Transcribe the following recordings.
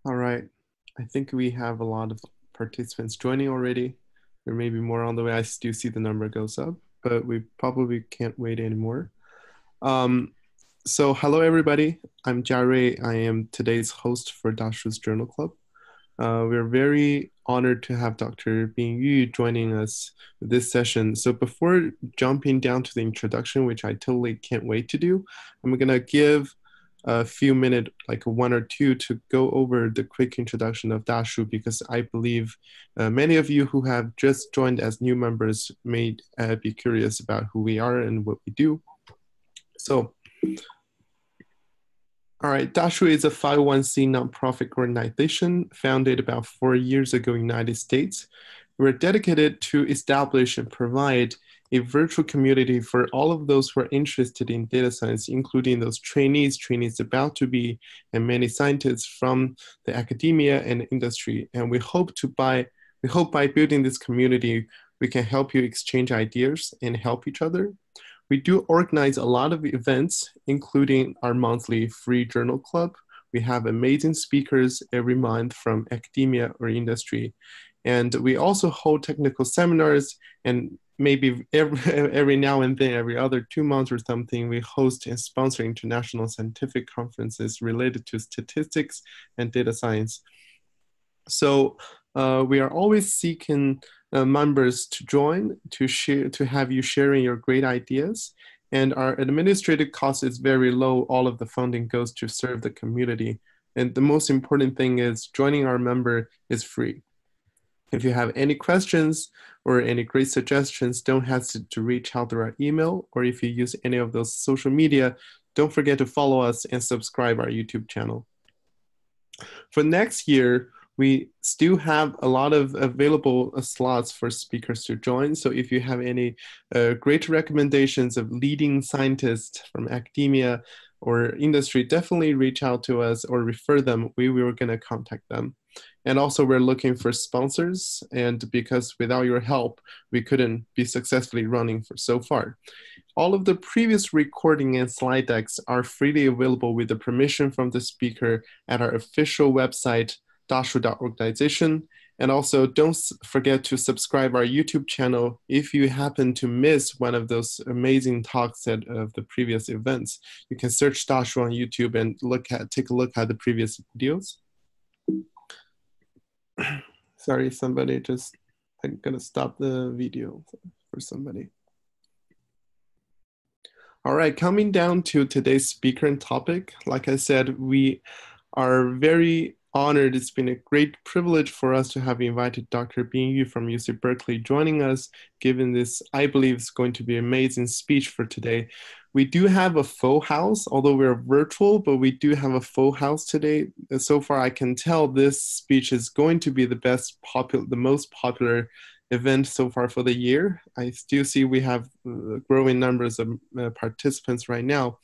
All right. I think we have a lot of participants joining already. There may be more on the way. I still see the number goes up, but we probably can't wait anymore. Um, so hello, everybody. I'm Jare. I am today's host for Dashu's Journal Club. We're very honored to have Dr. Bing Yu joining us this session. So before jumping down to the introduction, which I totally can't wait to do, I'm going to give a few minutes, like one or two, to go over the quick introduction of Dashu, because I believe many of you who have just joined as new members may be curious about who we are and what we do. So, all right, Dashu is a 501c nonprofit organization founded about 4 years ago in the United States. We're dedicated to establish and provide a virtual community for all of those who are interested in data science, including those trainees about to be, and many scientists from the academia and industry. And we hope by building this community, we can help you exchange ideas and help each other. We do organize a lot of events, including our monthly free journal club. We have amazing speakers every month from academia or industry. And we also hold technical seminars, and maybe every now and then, every other 2 months or something, we host and sponsor international scientific conferences related to statistics and data science. So we are always seeking members to join, to have you sharing your great ideas. And our administrative cost is very low. All of the funding goes to serve the community. And the most important thing is joining our member is free. If you have any questions or any great suggestions, don't hesitate to reach out through our email, or if you use any of those social media, don't forget to follow us and subscribe our YouTube channel. For next year, we still have a lot of available slots for speakers to join. So if you have any great recommendations of leading scientists from academia or industry, definitely reach out to us or refer them. We were going to contact them. And also we're looking for sponsors, and because without your help, we couldn't be successfully running for so far. All of the previous recording and slide decks are freely available with the permission from the speaker at our official website, dashu.organization. And also don't forget to subscribe our YouTube channel if you happen to miss one of those amazing talks of the previous events. You can search Dashu on YouTube and take a look at the previous videos. Sorry, I'm gonna stop the video for somebody. All right, coming down to today's speaker and topic, like I said, we are very honored. It's been a great privilege for us to have invited Dr. Bing Yu from UC Berkeley joining us, given this, I believe, is going to be an amazing speech for today. We do have a full house, although we're virtual, but we do have a full house today. So far, I can tell this speech is going to be the most popular event so far for the year. I still see we have growing numbers of participants right now.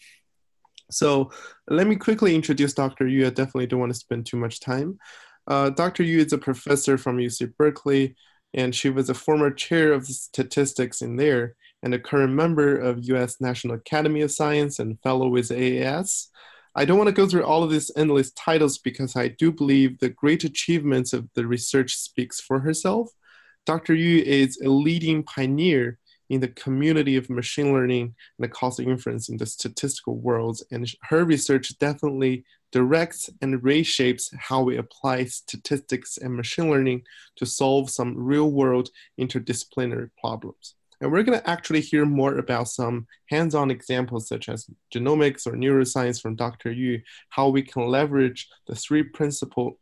So let me quickly introduce Dr. Yu. I definitely don't want to spend too much time. Dr. Yu is a professor from UC Berkeley, and she was a former chair of statistics in there and a current member of US National Academy of Science and fellow with AAS. I don't want to go through all of these endless titles because I do believe the great achievements of the research speaks for herself. Dr. Yu is a leading pioneer in the community of machine learning and the causal inference in the statistical world. And her research definitely directs and reshapes how we apply statistics and machine learning to solve some real world interdisciplinary problems. And we're going to actually hear more about some hands-on examples such as genomics or neuroscience from Dr. Yu, how we can leverage the 3 principles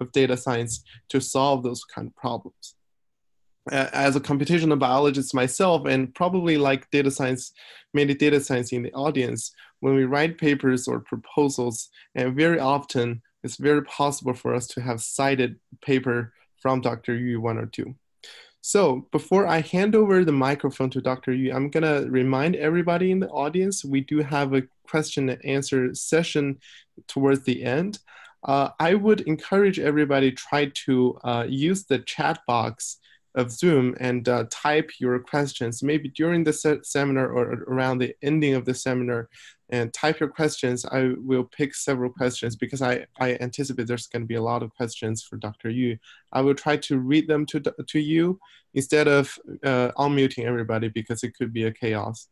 of data science to solve those kind of problems. As a computational biologist myself, and probably like many data science in the audience, when we write papers or proposals, and very often it's very possible for us to have cited paper from Dr. Yu 1 or 2. So before I hand over the microphone to Dr. Yu, I'm gonna remind everybody in the audience, we do have a question and answer session towards the end. I would encourage everybody try to use the chat box of Zoom and type your questions, maybe during the seminar or around the ending of the seminar, and type your questions. I will pick several questions because I anticipate there's going to be a lot of questions for Dr. Yu. I will try to read them to you instead of unmuting everybody because it could be a chaos.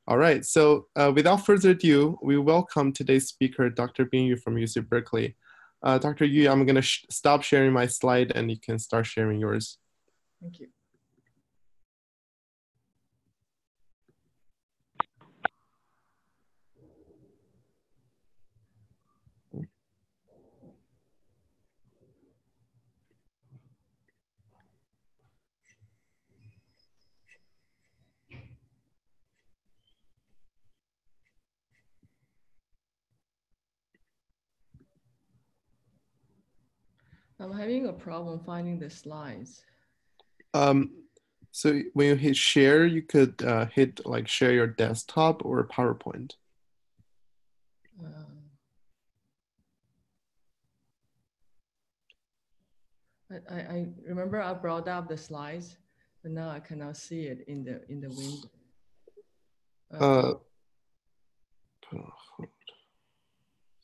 All right, so without further ado, we welcome today's speaker, Dr. Bing Yu from UC Berkeley. Dr. Yu, I'm going to stop sharing my slide and you can start sharing yours. Thank you. I'm having a problem finding the slides. So when you hit share, you could hit like share your desktop or PowerPoint. I remember I brought up the slides, but now I cannot see it in the window.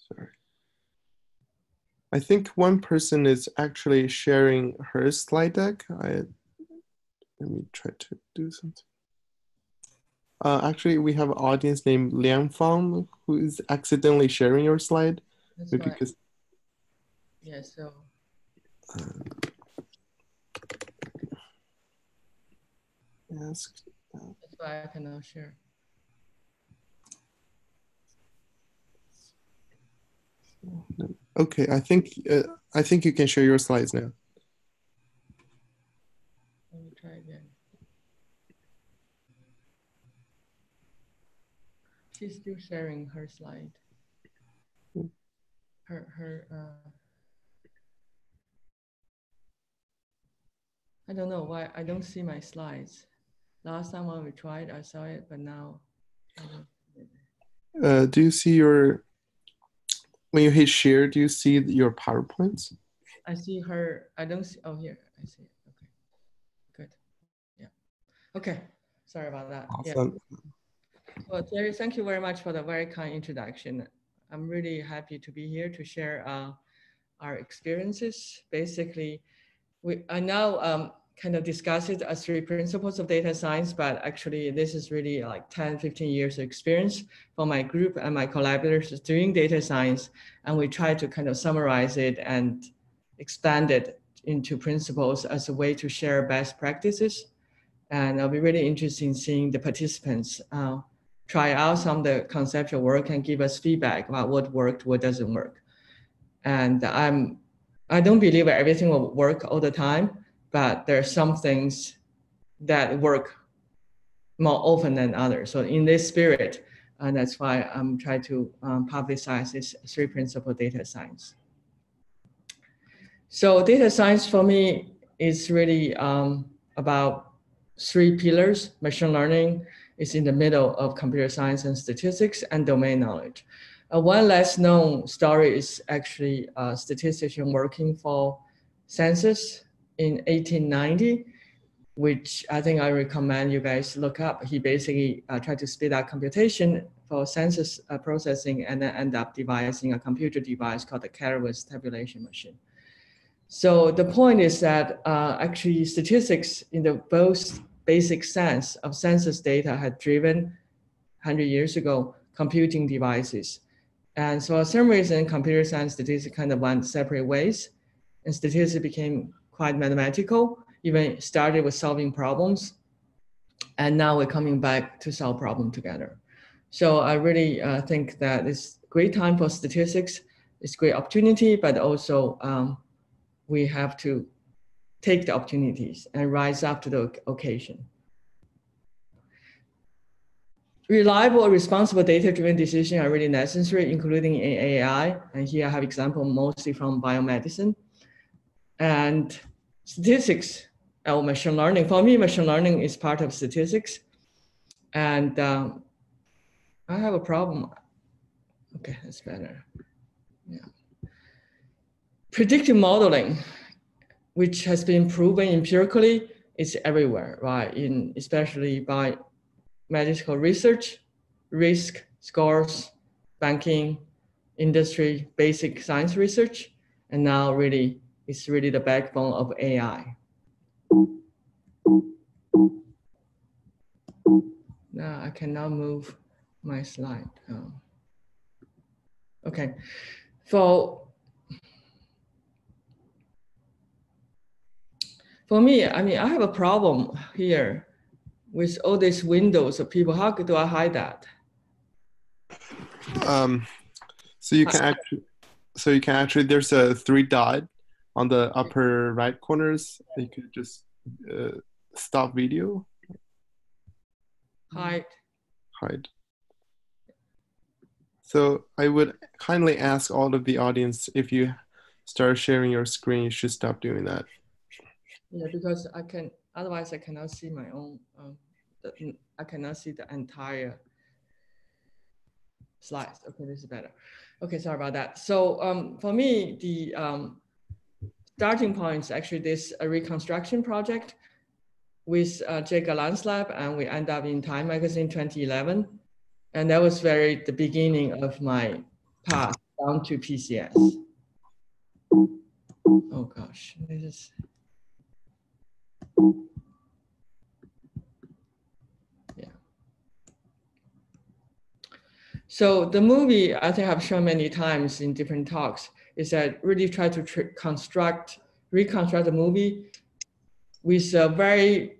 Sorry. I think one person is actually sharing her slide deck. Let me try to do something. Actually, we have an audience named Liang Fang who is accidentally sharing your slide. That's Maybe right. because. Yeah, so. Yes. That's why I cannot share. Okay, I think you can share your slides now. Let me try again. She's still sharing her slide. I don't know why I don't see my slides. Last time when we tried, I saw it, but now I don't see it. Do you see your, when you hit share, do you see your PowerPoints? I see her, I don't see, oh here, I see it, okay, good, yeah. Okay, sorry about that. Awesome. Yeah. Well, Terry, thank you very much for the very kind introduction. I'm really happy to be here to share our experiences. Basically, I now kind of discuss it as 3 principles of data science, but actually this is really like 10, 15 years of experience for my group and my collaborators doing data science. And we try to kind of summarize it and expand it into principles as a way to share best practices. And I'll be really interested in seeing the participants try out some of the conceptual work and give us feedback about what worked, what doesn't work. And I don't believe everything will work all the time, but there are some things that work more often than others. So in this spirit, and that's why I'm trying to publicize this 3 principle data science. So data science for me is really about 3 pillars. Machine learning is in the middle of computer science and statistics and domain knowledge. One less known story is actually a statistician working for census in 1890, which I think I recommend you guys look up. He basically tried to speed up computation for census processing and then end up devising a computer device called the Caravan tabulation machine. So the point is that actually statistics in the most basic sense of census data had driven 100 years ago computing devices. And so for some reason, computer science statistics kind of went separate ways, and statistics became quite mathematical, even started with solving problems. And now we're coming back to solve problems together. So I really think that it's a great time for statistics. It's a great opportunity, but also we have to take the opportunities and rise up to the occasion. Reliable, responsible data-driven decisions are really necessary, including in AI. And here I have example mostly from biomedicine. And statistics or machine learning. For me, machine learning is part of statistics. And I have a problem. Okay, that's better. Yeah. Predictive modeling, which has been proven empirically, it's everywhere, right? Especially by medical research, risk scores, banking, industry, basic science research, and now really it's really the backbone of AI. Now I can now move my slide. Okay, for me, I mean, I have a problem here with all these windows of people. How do I hide that? So you can actually, there's a 3 dot on the upper right corners. You could just stop video. Hide. So I would kindly ask all of the audience, if you start sharing your screen, you should stop doing that. Yeah, because otherwise I cannot see my own, I cannot see the entire slides. Okay, this is better. Okay, sorry about that. So for me, the starting point is actually this reconstruction project with Jay Galant's lab, and we end up in Time Magazine 2011. And that was the beginning of my path down to PCS. Oh gosh, this is. Yeah. So the movie, I think I've shown many times in different talks, is that really try to reconstruct the movie with a very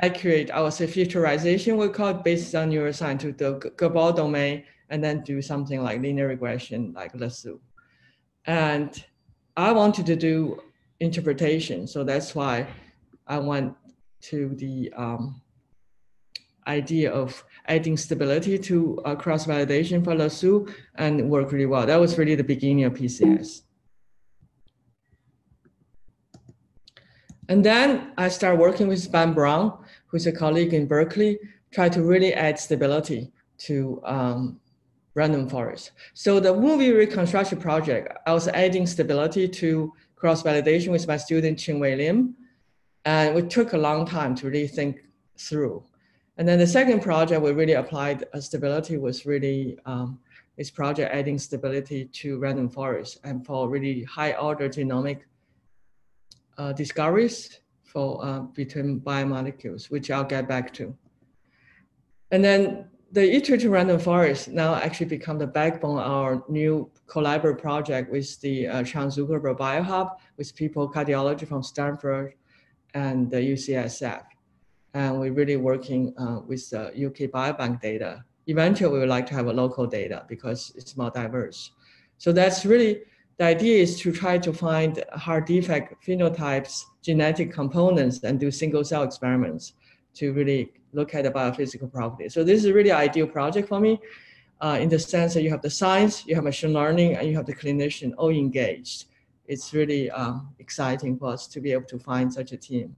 accurate, I would say, featurization, we call it, based on neuroscience to the Gabor domain, and then do something like linear regression, like lasso. And I wanted to do interpretation, so that's why I went to the idea of adding stability to cross-validation for lasso, and worked really well. That was really the beginning of PCS. And then I started working with Ben Brown, who's a colleague in Berkeley, try to really add stability to random forest. So the movie reconstruction project, I was adding stability to cross-validation with my student, Qingwei Lim. And it took a long time to really think through. And then the second project we really applied stability was really this project adding stability to random forest and for really high order genomic discoveries for between biomolecules, which I'll get back to. And then the iterative random forest now actually become the backbone of our new collaborative project with the Charles Zuckerberg BioHub, with people cardiology from Stanford and the UCSF. And we're really working with the UK Biobank data. Eventually, we would like to have a local data because it's more diverse. So that's really, the idea is to try to find hard defect phenotypes, genetic components, and do single cell experiments to really look at the biophysical properties. So this is really an ideal project for me in the sense that you have the science, you have machine learning, and you have the clinician all engaged. It's really exciting for us to be able to find such a team.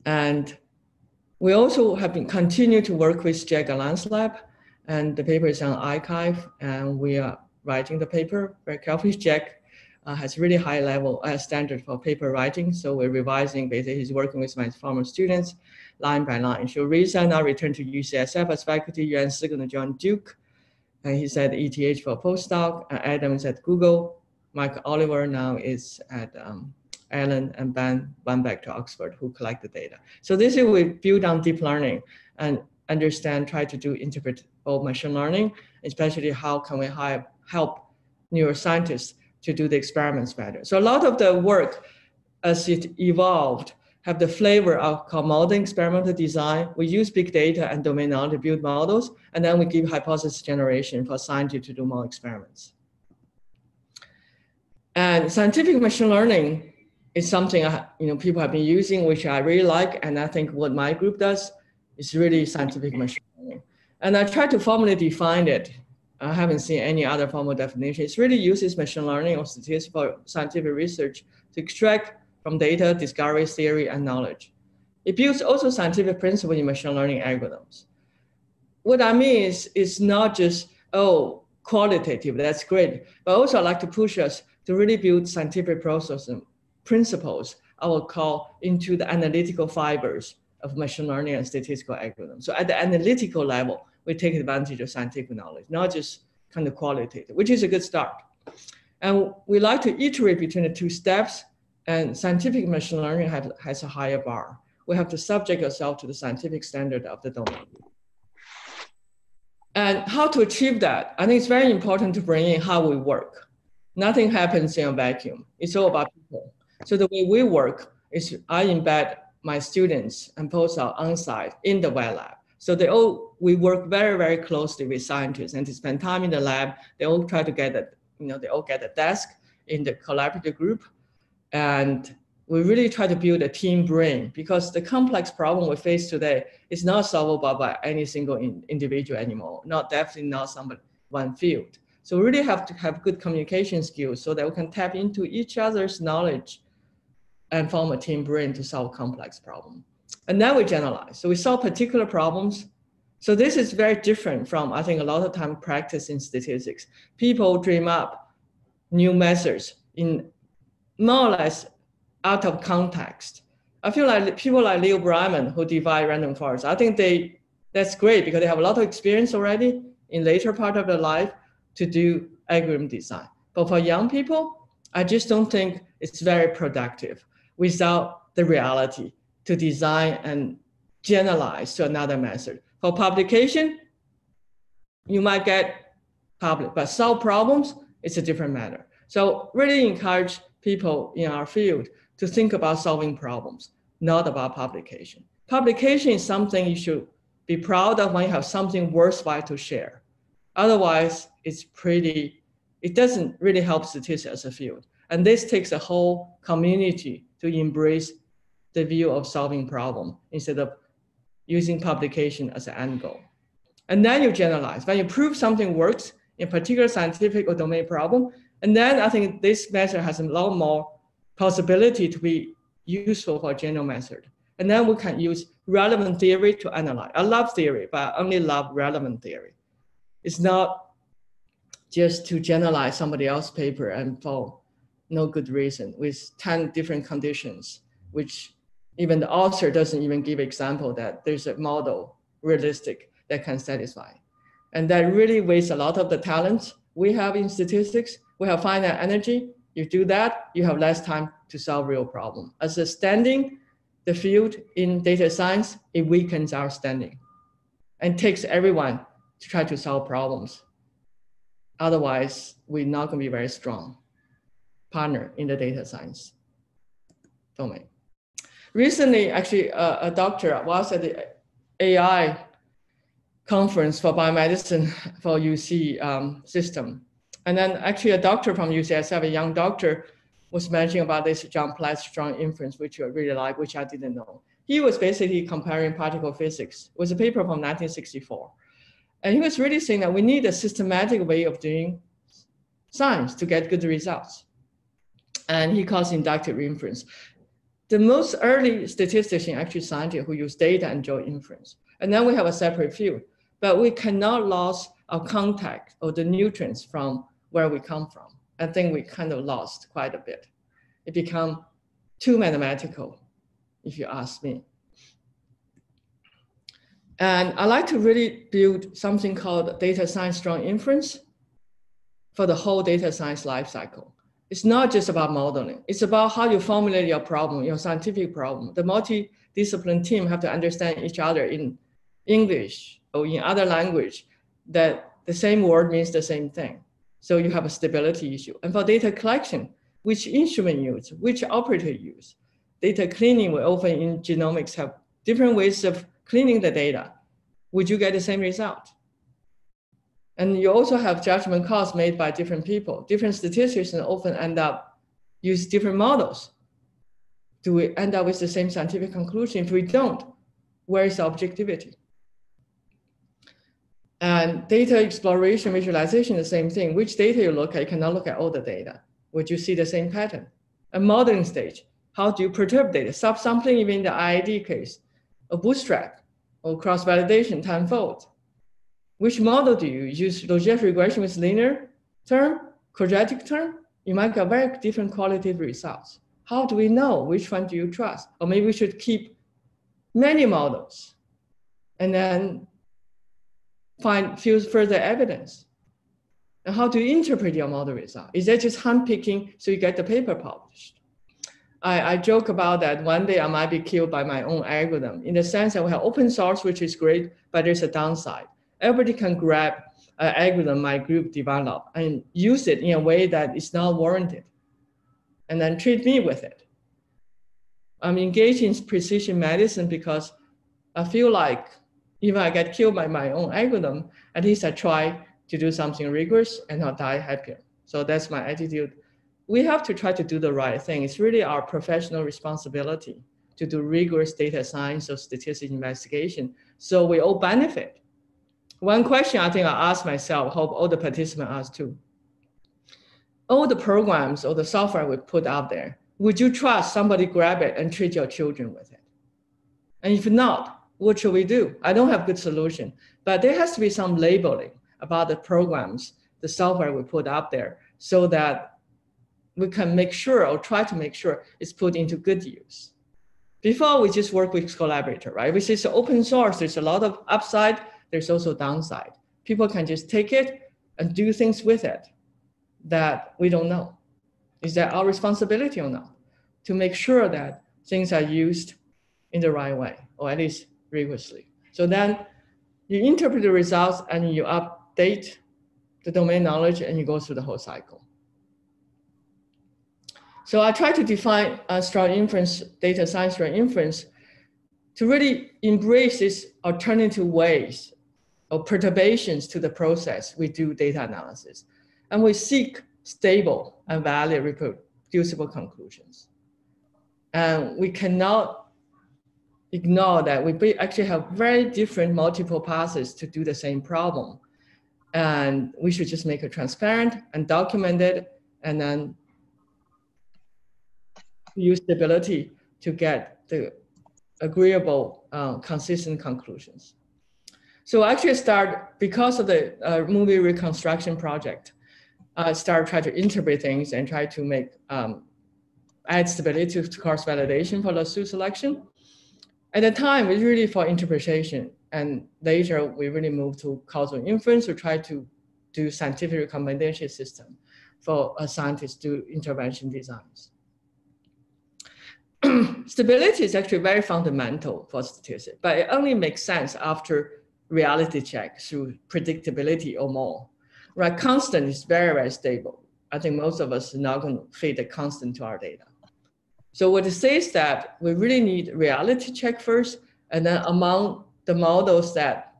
And we also have been continue to work with Jack Galant's lab, and the paper is on arXiv, and we are writing the paper very carefully. Jack has really high level standard for paper writing, so we're revising. Basically, he's working with my former students line by line. So Risa now returned to UCSF as faculty, Yuan Si going to join Duke, and he's at ETH for postdoc. Adam is at Google. Mike Oliver now is at Alan, and Ben went back to Oxford, who collect the data. So this is we build on deep learning and understand, try to do interpretable machine learning, especially how can we help neuroscientists to do the experiments better. So a lot of the work as it evolved have the flavor of modern experimental design. We use big data and domain knowledge to build models, and then we give hypothesis generation for scientists to do more experiments. And scientific machine learning is something people have been using, which I really like, and I think what my group does is really scientific machine learning. And I try to formally define it. I haven't seen any other formal definition. It really uses machine learning or statistics for scientific research to extract from data, discovery, theory, and knowledge. It builds also scientific principle in machine learning algorithms. What I mean is it's not just, qualitative, that's great, but also I like to push us to really build scientific process and principles I will call into the analytical fibers of machine learning and statistical algorithms. So at the analytical level, we take advantage of scientific knowledge, not just kind of qualitative, which is a good start. And we like to iterate between the two steps, and scientific machine learning has a higher bar. We have to subject ourselves to the scientific standard of the domain. And how to achieve that? I think it's very important to bring in how we work. Nothing happens in a vacuum. It's all about people. So the way we work is I embed my students and postdocs on site in the wet lab. So we work very, very closely with scientists, and to spend time in the lab. They all try to get they all get a desk in the collaborative group. And we really try to build a team brain, because the complex problem we face today is not solvable by any single individual anymore, definitely not one field. So we really have to have good communication skills so that we can tap into each other's knowledge and form a team brain to solve complex problems. And then we generalize. So we solve particular problems. So this is very different from, I think, a lot of time practice in statistics. People dream up new methods in more or less out of context. I feel like people like Leo Breiman, who divide random forests, I think that's great because they have a lot of experience already in later part of their life to do algorithm design. But for young people, I just don't think it's very productive without the reality to design and generalize to another method. For publication, you might get public, but solve problems, it's a different matter. So really encourage people in our field to think about solving problems, not about publication. Publication is something you should be proud of when you have something worthwhile to share. Otherwise, it doesn't really help statistics as a field. And this takes a whole community to embrace the view of solving problem instead of using publication as an end goal. And then you generalize. When you prove something works in a particular scientific or domain problem, and then I think this method has a lot more possibility to be useful for a general method. And then we can use relevant theory to analyze. I love theory, but I only love relevant theory. It's not just to generalize somebody else's paper and for no good reason with 10 different conditions, which even the author doesn't even give example that there's a model realistic that can satisfy. And that really wastes a lot of the talents we have in statistics. We have finite energy. You do that, you have less time to solve real problem. As a standing, the field in data science, it weakens our standing and takes everyone to try to solve problems. Otherwise, we're not going to be very strong partner in the data science domain. Recently, actually, a doctor was at the AI conference for biomedicine for UC system. And then actually a doctor from UCSF, a young doctor, was mentioning about this John Platt's strong inference, which I really like, which I didn't know. He was basically comparing particle physics. It was a paper from 1964. And he was really saying that we need a systematic way of doing science to get good results. And he calls inductive inference. The most early statistician, actually scientists who use data and draw inference. And then we have a separate field, but we cannot lose our contact or the nutrients from where we come from. I think we kind of lost quite a bit. It became too mathematical, if you ask me. And I like to really build something called data science strong inference for the whole data science lifecycle. It's not just about modeling. It's about how you formulate your problem, your scientific problem. The multidiscipline team have to understand each other in English or in other language, that the same word means the same thing. So you have a stability issue. And for data collection, which instrument use, which operator use. Data cleaning will often in genomics have different ways of cleaning the data. Would you get the same result? And you also have judgment calls made by different people. Different statisticians often end up use different models. Do we end up with the same scientific conclusion? If we don't, where is the objectivity? And data exploration, visualization, the same thing. Which data you look at, you cannot look at all the data. Would you see the same pattern? A modeling stage, how do you perturb data? Subsampling, even in the IID case, a bootstrap or cross-validation tenfold. Which model do you use? Logistic regression with linear term, quadratic term? You might get very different qualitative results. how do we know which one do you trust? Or maybe we should keep many models and then find further evidence. And how do you interpret your model result? Is that just handpicking so you get the paper published? I joke about that one day I might be killed by my own algorithm in the sense that we have open source, which is great, but there's a downside. Everybody can grab an algorithm my group developed and use it in a way that is not warranted, and then treat me with it. I'm engaged in precision medicine because I feel like if I get killed by my own algorithm, at least I try to do something rigorous and not die happier. So that's my attitude. We have to try to do the right thing. It's really our professional responsibility to do rigorous data science or statistics investigation, so we all benefit. One question I think I asked myself, hope all the participants ask too. All the programs or the software we put out there, would you trust somebody grab it and treat your children with it? And if not, what should we do? I don't have good solution, but there has to be some labeling about the programs, the software we put out there, so that we can make sure or try to make sure it's put into good use. Before we just work with collaborator, right? Which is open source, there's a lot of upside, there's also downside. People can just take it and do things with it that we don't know. Is that our responsibility or not? To make sure that things are used in the right way, or at least rigorously. So then you interpret the results and you update the domain knowledge and you go through the whole cycle. So I try to define strong inference, data science strong inference, to really embrace these alternative ways or perturbations to the process we do data analysis. And we seek stable and valid reproducible conclusions. And we cannot ignore that we actually have very different multiple paths to do the same problem. And we should just make it transparent and document it, and then use stability to get the agreeable, consistent conclusions. So I actually start, because of the movie reconstruction project, I started trying to interpret things and try to make, add stability to cross validation for the suit selection. At the time, it was really for interpretation. And later, we really moved to causal inference to try to do scientific recommendation system for scientists to do intervention designs. Stability is actually very fundamental for statistics, but it only makes sense after reality check through predictability or more. Right, constant is very, very stable. I think most of us are not going to fit a constant to our data. So what it says that we really need reality check first, and then among the models that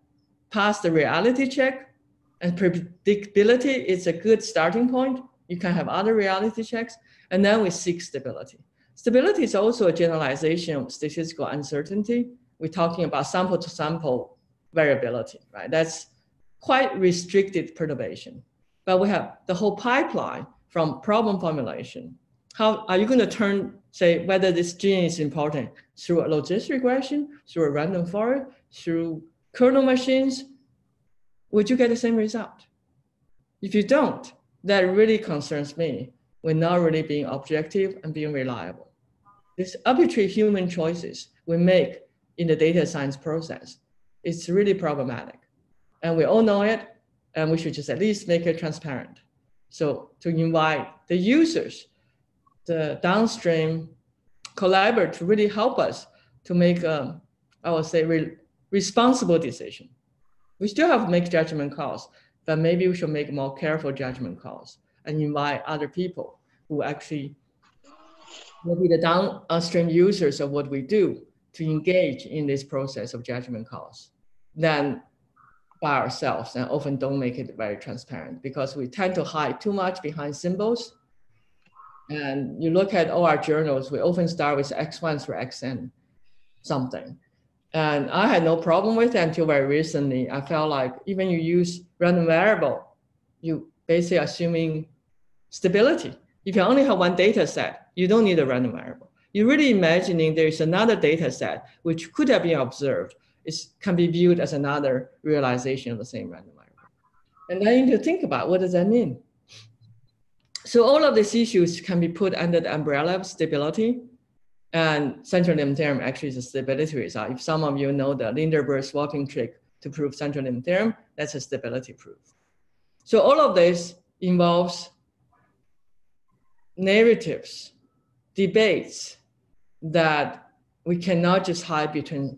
pass the reality check, and predictability is a good starting point. You can have other reality checks, and then we seek stability. Stability is also a generalization of statistical uncertainty. We're talking about sample to sample variability, right? That's quite restricted perturbation. But we have the whole pipeline from problem formulation. How are you going to say whether this gene is important through a logistic regression, through a random forest, through kernel machines? Would you get the same result? If you don't, that really concerns me. We're not really being objective and being reliable. These arbitrary human choices we make in the data science process, it's really problematic. And we all know it, and we should just at least make it transparent. So to invite the users, the downstream collaborators to really help us to make I would say, responsible decision. We still have to make judgment calls, but maybe we should make more careful judgment calls and invite other people who actually will be the downstream users of what we do to engage in this process of judgment calls than by ourselves, and often don't make it very transparent because we tend to hide too much behind symbols. And you look at all our journals, we often start with X1 through Xn something. And I had no problem with it until very recently. I felt like even you use random variable, you basically assuming stability. If you only have one data set, you don't need a random variable. You're really imagining there's another data set which could have been observed. It can be viewed as another realization of the same random variable. And then you need to think about what does that mean? So all of these issues can be put under the umbrella of stability. And central limit theorem actually is a stability result. If some of you know the Lindenberg swapping trick to prove central limit theorem, that's a stability proof. So all of this involves narratives, debates that we cannot just hide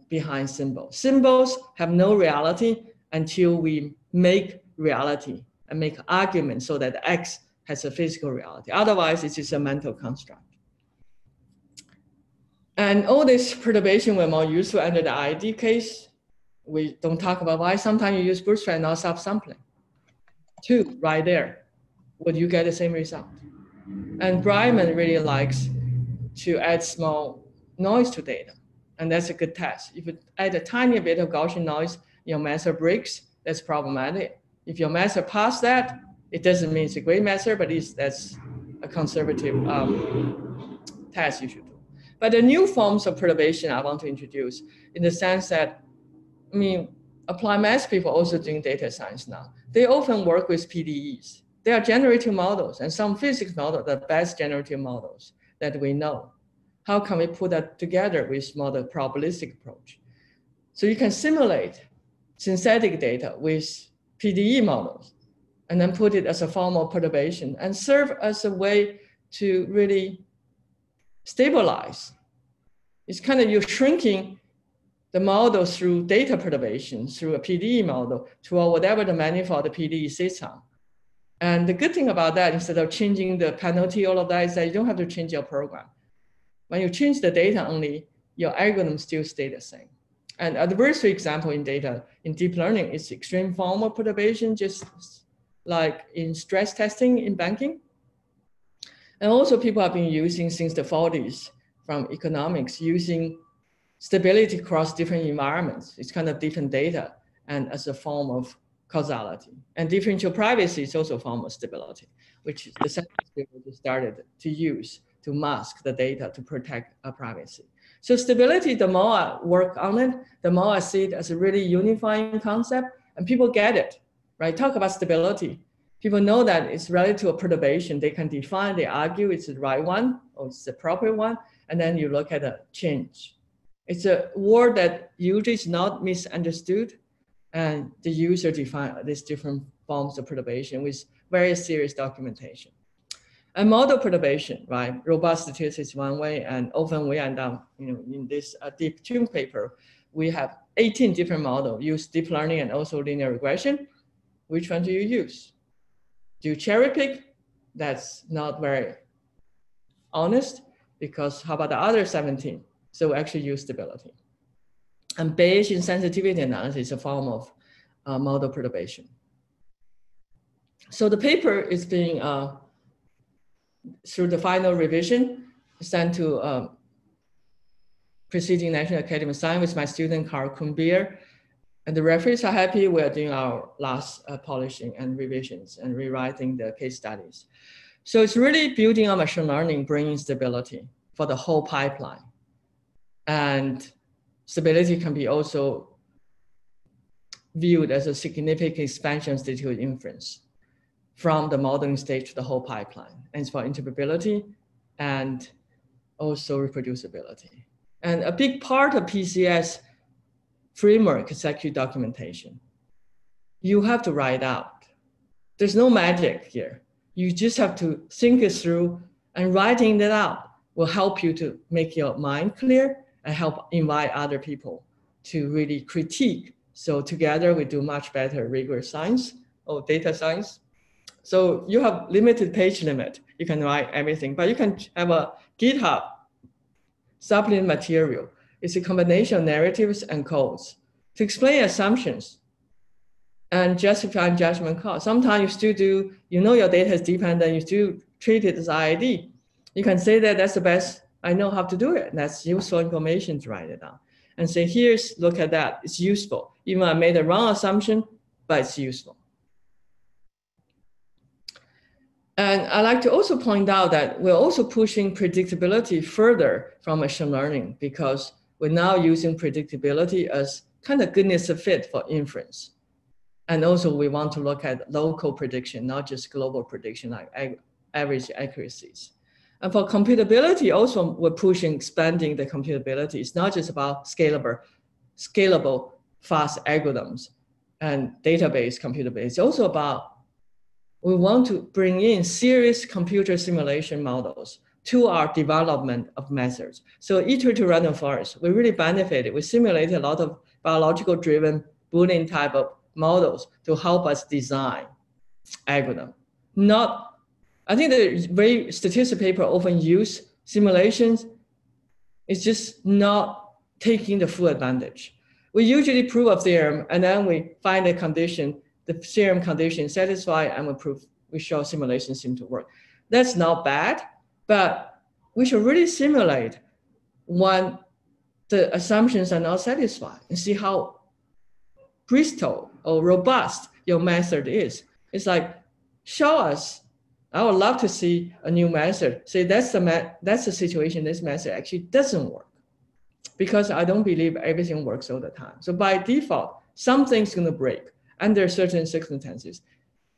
behind symbols. Symbols have no reality until we make reality and make arguments so that X has a physical reality. Otherwise, it's just a mental construct. And all this perturbation were more useful under the ID case. We don't talk about why sometimes you use bootstrap, not subsampling. 2, right there, would you get the same result? And Bryman really likes to add small noise to data. And that's a good test. If you add a tiny bit of Gaussian noise, your method breaks, that's problematic. If your method passes that, it doesn't mean it's a great method, but that's a conservative test you should do. But the new forms of perturbation I want to introduce in the sense that, I mean, applied math people also doing data science now. They often work with PDEs. They are generative models, and some physics models are the best generative models that we know. How can we put that together with more the probabilistic approach? So you can simulate synthetic data with PDE models and then put it as a form of perturbation and serve as a way to really stabilize. It's kind of you're shrinking the model through data perturbation, through a PDE model, to whatever the manifold the PDE sits on. And the good thing about that, instead of changing the penalty, all of that, is that you don't have to change your program. When you change the data only, your algorithm still stay the same. And adversary example in data, in deep learning, is extreme form of perturbation, just like in stress testing in banking. And also people have been using since the 40s from economics, using stability across different environments. It's kind of different data and as a form of causality. And differential privacy is also a form of stability, which the scientists started to use to mask the data to protect our privacy. So stability, the more I work on it, the more I see it as a really unifying concept, and people get it, right? Talk about stability. People know that it's related to a perturbation. They can define, they argue it's the right one or it's the proper one, and then you look at a change. It's a word that usually is not misunderstood, and the user define these different forms of perturbation with very serious documentation. And model perturbation, right? Robust statistics is one way, and often we end up, in this deep tune paper, we have 18 different models, use deep learning and also linear regression. Which one do you use? Do you cherry pick? That's not very honest, because how about the other 17? So actually use stability. And Bayesian sensitivity analysis is a form of model perturbation. So the paper is being, through the final revision, sent to preceding National Academy of Science with my student Carl Kuhnbier. And the referees are happy. We're doing our last polishing and revisions and rewriting the case studies. So it's really building on machine learning, bringing stability for the whole pipeline. And stability can be also viewed as a significant expansion of statistical inference from the modeling stage to the whole pipeline. And it's for interpretability and also reproducibility. And a big part of PCS framework is actually documentation. You have to write out. There's no magic here. You just have to think it through, and writing it out will help you to make your mind clear and help invite other people to really critique. So together we do much better rigorous science or data science. So you have limited page limit. You can write everything, but you can have a GitHub supplement material. It's a combination of narratives and codes to explain assumptions and justify judgment call. Sometimes you still do, your data is dependent, you still treat it as IID. You can say that that's the best, I know how to do it. That's useful information to write it down. And say, look at that, it's useful. Even I made a wrong assumption, but it's useful. And I like to also point out that we're also pushing predictability further from machine learning, because we're now using predictability as kind of goodness of fit for inference. And also we want to look at local prediction, not just global prediction like average accuracies. And for computability, also we're pushing, expanding the computability. It's not just about scalable, fast algorithms and database computability. It's also about, we want to bring in serious computer simulation models to our development of methods. So iterative random forest, we really benefited. We simulated a lot of biological driven Boolean type of models to help us design algorithm. I think the very statistical paper often use simulations. It's just not taking the full advantage. We usually prove a theorem and then we find a condition, the theorem condition satisfied, and we show simulations seem to work. That's not bad, but we should really simulate when the assumptions are not satisfied and see how brittle or robust your method is. It's like, show us. I would love to see a new method. Say that's the situation. This method actually doesn't work, because I don't believe everything works all the time. So by default, something's going to break under certain circumstances.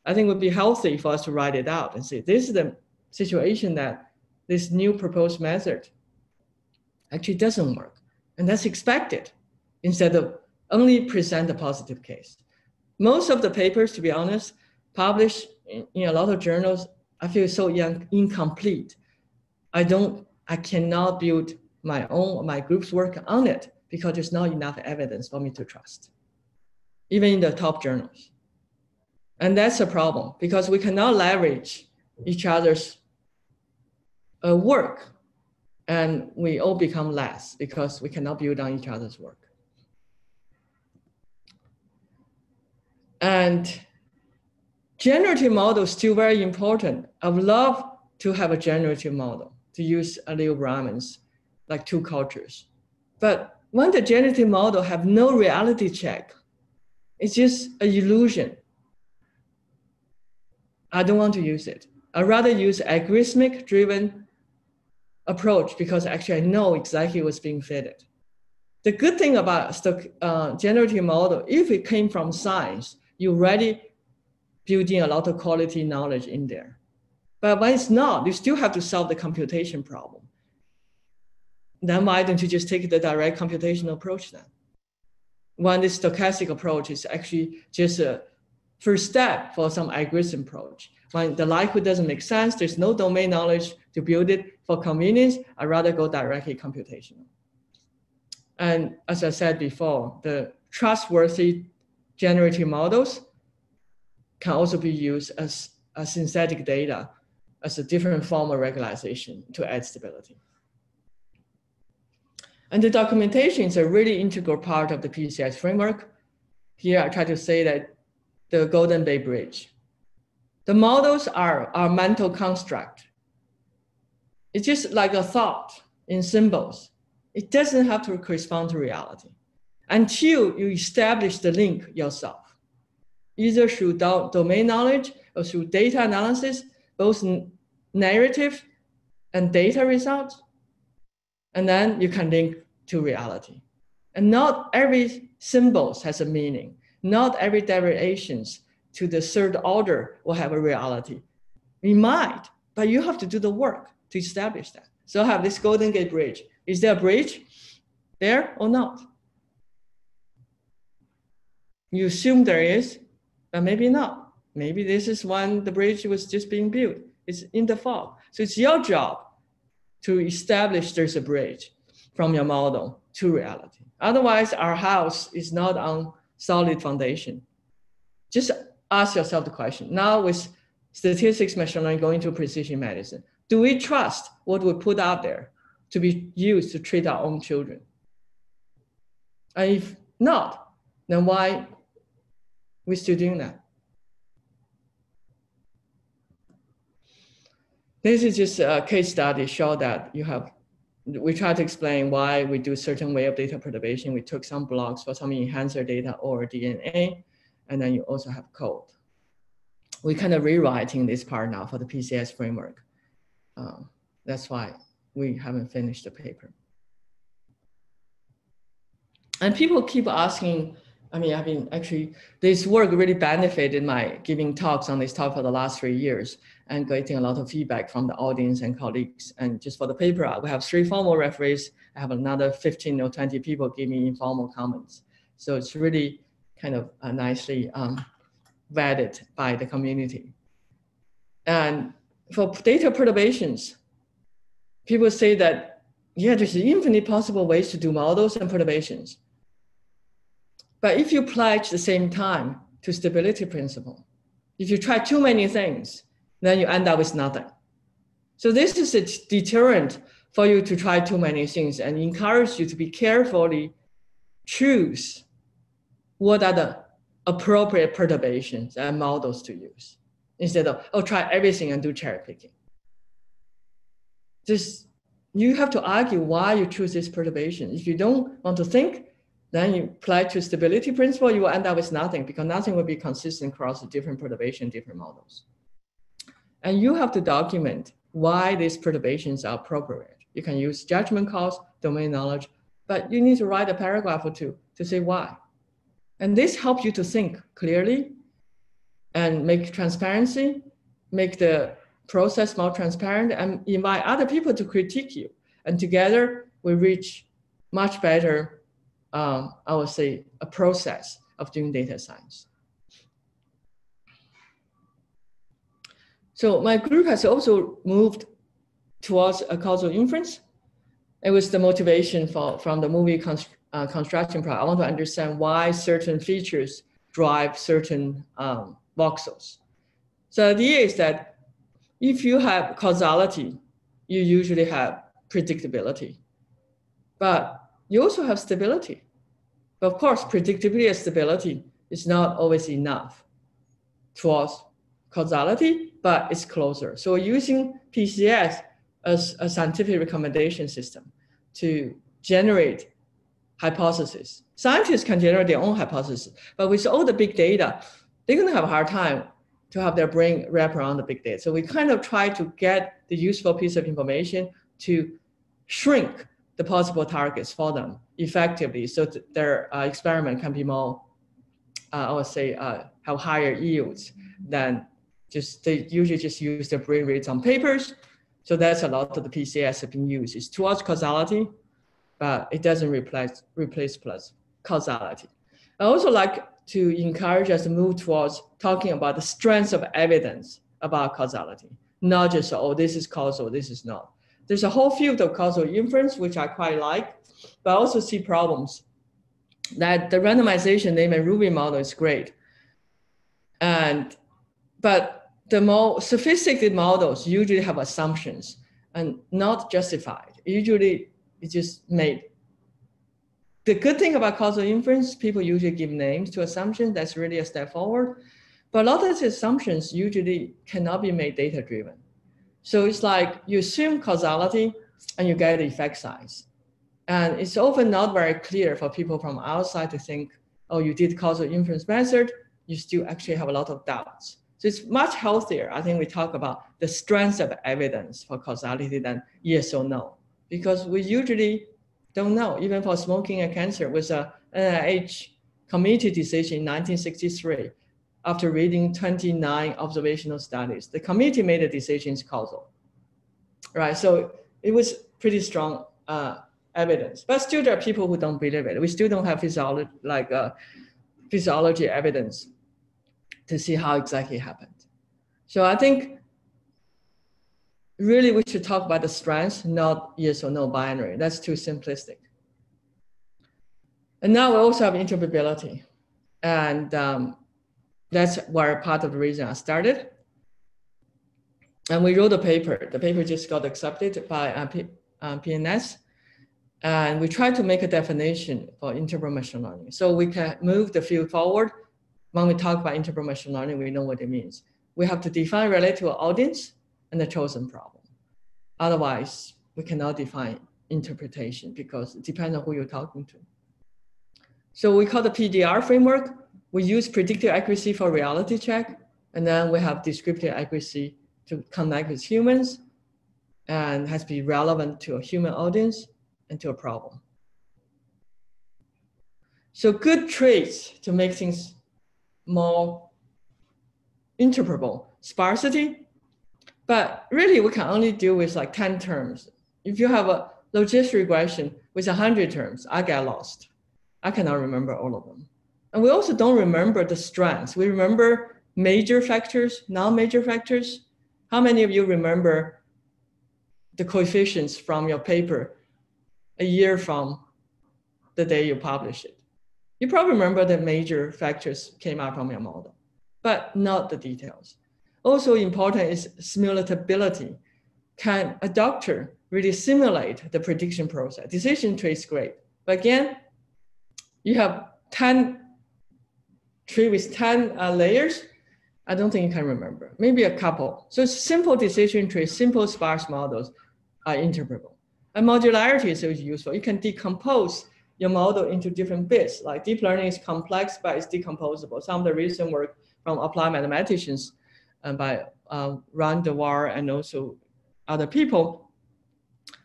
I think it would be healthy for us to write it out and say, this is the situation that this new proposed method actually doesn't work. And that's expected, instead of only present a positive case. Most of the papers, to be honest, published in a lot of journals, I feel so incomplete. I cannot build my group's work on it because there's not enough evidence for me to trust, even in the top journals. And that's a problem, because we cannot leverage each other's work, and we all become less because we cannot build on each other's work. And generative model is still very important. I would love to have a generative model, to use Leo Brahman's, like two cultures. But when the generative model have no reality check, it's just an illusion. I don't want to use it. I'd rather use algorithmic driven approach, because actually I know exactly what's being fed. The good thing about generative model, if it came from science, you already building a lot of quality knowledge in there. But when it's not, you still have to solve the computation problem. Then why don't you just take the direct computational approach then? When the stochastic approach is actually just a first step for some algorithm approach. When the likelihood doesn't make sense, there's no domain knowledge to build it for convenience, I'd rather go directly computational. And as I said before, the trustworthy generative models can also be used as a synthetic data, as a different form of regularization to add stability. And the documentation is a really integral part of the PCS framework. Here I try to say that the Golden Bay Bridge. The models are our mental construct. It's just like a thought in symbols. It doesn't have to correspond to reality until you establish the link yourself, either through domain knowledge or through data analysis, both narrative and data results. And then you can link to reality. And not every symbol has a meaning. Not every derivations to the third order will have a reality. We might, but you have to do the work to establish that. So I have this Golden Gate Bridge. Is there a bridge there or not? You assume there is, but maybe not. Maybe this is when the bridge was just being built. It's in the fog. So it's your job to establish there's a bridge from your model to reality. Otherwise, our house is not on solid foundation. Just ask yourself the question. Now with statistics, machine learning going to precision medicine, do we trust what we put out there to be used to treat our own children? And if not, then why we still doing that? This is just a case study show that we try to explain why we do certain way of data perturbation. We took some blocks for some enhancer data or DNA, and then you also have code. We're kind of rewriting this part now for the PCS framework. That's why we haven't finished the paper. And people keep asking I mean, I've been actually, this work really benefited my giving talks on this topic for the last 3 years and getting a lot of feedback from the audience and colleagues. And just for the paper, we have 3 formal referees. I have another 15 or 20 people give me informal comments. So it's really kind of nicely vetted by the community. And for data perturbations, people say that, yeah, there's infinite possible ways to do models and perturbations. But if you apply at the same time to stability principle, if you try too many things, then you end up with nothing. So this is a deterrent for you to try too many things and encourage you to be carefully choose what are the appropriate perturbations and models to use instead of, oh, try everything and do cherry picking. Just, you have to argue why you choose this perturbation. If you don't want to think, then you apply to stability principle, you will end up with nothing because nothing will be consistent across the different perturbation, different models. And you have to document why these perturbations are appropriate. You can use judgment calls, domain knowledge, but you need to write a paragraph or two to say why. And this helps you to think clearly and make transparency, make the process more transparent, and invite other people to critique you. And together we reach much better, I would say, a process of doing data science. So my group has also moved towards a causal inference. It was the motivation from the movie construction project. I want to understand why certain features drive certain voxels. So the idea is that if you have causality, you usually have predictability, but you also have stability. But of course, predictability and stability is not always enough towards causality, but it's closer. So we're using PCS as a scientific recommendation system to generate hypotheses. Scientists can generate their own hypotheses, but with all the big data, they're going to have a hard time to have their brain wrap around the big data. So we kind of try to get the useful piece of information to shrink the possible targets for them effectively so that their experiment can be more, I would say, have higher yields than they usually just use the brain rates on papers. So that's a lot of the PCS have been used. It's towards causality, but it doesn't replace plus causality. I also like to encourage us to move towards talking about the strengths of evidence about causality, not just, oh, this is causal, this is not. There's a whole field of causal inference, which I quite like, but I also see problems that the randomization Neyman Rubin model is great. But the more sophisticated models usually have assumptions and not justified. Usually it's just made. The good thing about causal inference, people usually give names to assumptions. That's really a step forward. But a lot of these assumptions usually cannot be made data-driven. So it's like you assume causality and you get the effect size. And it's often not very clear for people from outside to think, oh, you did causal inference method, you still actually have a lot of doubts. So it's much healthier. I think we talk about the strength of evidence for causality than yes or no, because we usually don't know, even for smoking and cancer, with a NIH committee decision in 1963, after reading 29 observational studies, the committee made a decision is causal, right? So it was pretty strong evidence, but still there are people who don't believe it. We still don't have physiology evidence to see how exactly happened. So I think really we should talk about the strengths, not yes or no binary. That's too simplistic. And now we also have interpretability. And that's where part of the reason I started. And we wrote a paper. The paper just got accepted by PNS. And we tried to make a definition for interpret machine learning. So we can move the field forward. When we talk about interpret machine learning, we know what it means. We have to define relative audience and the chosen problem. Otherwise, we cannot define interpretation because it depends on who you're talking to. So we call the PDR framework. We use predictive accuracy for reality check. And then we have descriptive accuracy to connect with humans and has to be relevant to a human audience and to a problem. So good traits to make things more interpretable. Sparsity, but really we can only deal with like 10 terms. If you have a logistic regression with 100 terms, I get lost. I cannot remember all of them. And we also don't remember the strengths. We remember major factors, non-major factors. How many of you remember the coefficients from your paper a year from the day you publish it? You probably remember the major factors came out from your model, but not the details. Also important is simulatability. Can a doctor really simulate the prediction process? Decision tree is great, but again, you have 10 tree with 10 layers. I don't think you can remember, maybe a couple. So simple decision tree, simple sparse models are interpretable. And modularity is always useful. You can decompose your model into different bits. Like deep learning is complex, but it's decomposable. Some of the recent work from applied mathematicians by Ron DeWar and also other people.